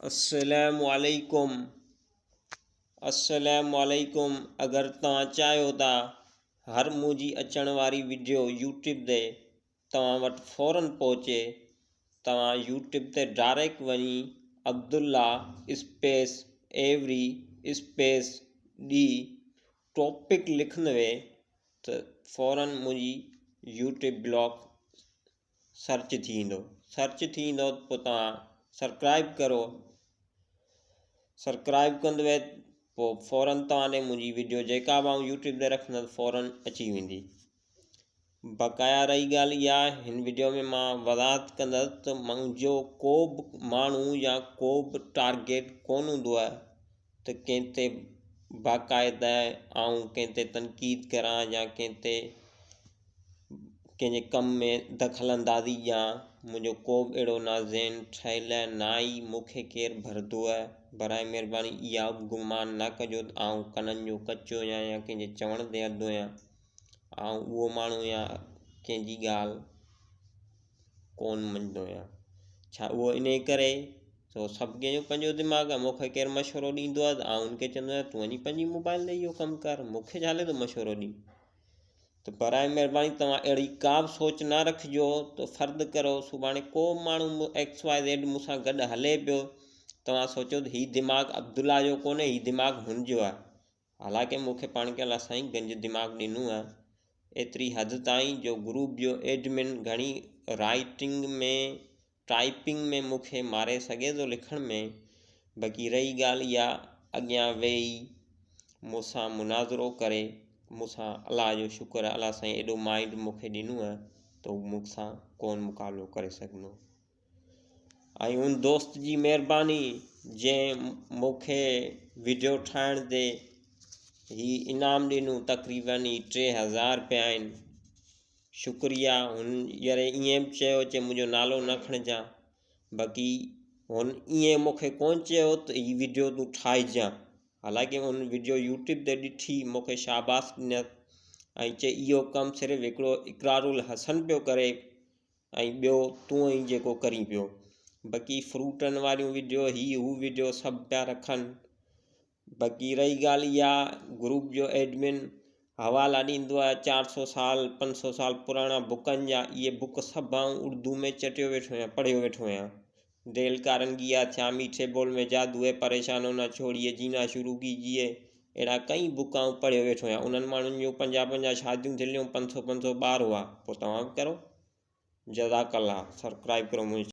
अस्सलामुअलैकुम। अगर तव्हां चाहियो था हर मुंहिंजी अचण वारी वीडियो यूट्यूब ते तव्हां वटि फ़ौरन पहुचे, तव्हां यूट्यूब ते डायरेक्ट वञी अब्दुल्ला स्पेस एवरी स्पेस डी टॉपिक लिखंदवे त फ़ौरन मुंहिंजी यूट्यूब ब्लॉग सर्च थी ईंदो पोइ तव्हां सब्सक्राइब करो। सब्सक्राइब कंदवे पोइ फ़ौरन तव्हां ॾे मुंहिंजी वीडियो जेका बि आउं यूट्यूब ते रखंदुसि फ़ौरन अची वेंदी। बक़ाया रही ॻाल्हि इहा, हिन वीडियो में मां वज़ाहत कंदुसि त मुंहिंजो को बि माण्हू या को बि टारगेट कोन हूंदो आहे त कंहिं ते बाक़ाइदा आउं कंहिं ते तनक़ीद करां या कंहिं ते कंहिंजे कम में दख़ल अंदाज़ी या मुंहिंजो को बि अहिड़ो नाज़ेन ठहियल न ई मूंखे केरु भरंदो आहे। बराए महिरबानी इहा गुमान न कजो त आउं कननि जो कचो या कंहिंजे चवण ते अधु आहियां। आउं उहो माण्हू या कंहिंजी ॻाल्हि कोन मञंदो आहियां। छा उहो इन करे छो सभु कंहिंजो पंहिंजो दिमाग़ आहे। मूंखे केरु मशवरो ॾींदो आहे त आउं उनखे चवंदो आहियां तूं वञी पंहिंजी मोबाइल ते इहो कमु कर, मूंखे छा ले थो मशवरो ॾी। त बराए महिरबानी तव्हां अहिड़ी का बि सोच न रखिजो त फ़र्ज़ु करो सुभाणे को माण्हू XYZ मूंसां गॾु हले पियो, तव्हां सोचो त हीउ दिमाग़ु अब्दुल्ला जो कोन्हे, हीउ दिमाग़ु हुनजो आहे। हालांकि मूंखे पाण खे अलाह साईं गंज दिमाग़ु ॾिनो आहे एतिरी हदि ताईं जो ग्रुप जो एडमिन घणी राइटिंग में टाइपिंग में मूंखे मारे सघे थो लिखण में। बाक़ी रही ॻाल्हि इहा अॻियां वेही मूंसां मुनाज़रो करे मूंसां अलाह जो शुक्र आहे अलाह साईं एॾो माइंड मूंखे ॾिनो आहे त हू मूंसां कोन मुक़ाबिलो करे सघंदो। ऐं उन दोस्त जी महिरबानी जंहिं मूंखे वीडियो ठाहिण ते ही इनाम ॾिनो, तक़रीबन ही 3000 रुपया आहिनि। शुक्रिया। हुन हींअर ईअं बि चयो चए मुंहिंजो नालो न खणिजां, बाक़ी हुन ईअं मूंखे कोन चयो त हीअ वीडियो तूं ठाहिजां। हालांकि हुन वीडियो यूट्यूब ते ॾिठी मूंखे शाबाश ॾिनसि ऐं चई इहो कमु सिर्फ़ु हिकिड़ो इक़रारुल हसन पियो करे ऐं ॿियो तूं ई जेको करी पियो। बाक़ी फ्रूटनि वारियूं वीडियो हू वीडियो सभु पिया रखनि। बाक़ी रही ॻाल्हि इहा, ग्रुप जो एडमिन हवाला ॾींदो आहे 400 साल 500 साल पुराणा बुकनि जा। इहे बुक सभु आउं उर्दू में चटियो वेठो आहियां, पढ़ियो वेठो आहियां। दिल कारंगिया थिया, मीठे बोल में जादू है, परेशान होना छोड़िए, जीना शुरू कीजिए, अहिड़ा कई बुक आउं पढ़ियो वेठो आहियां। उन्हनि माण्हुनि जूं 50-50 शादियूं थियलियूं, 500-500 ॿार हुआ। पोइ तव्हां बि करो। जज़ाकल्ला। सब्सक्राइब करो मुंहिंजी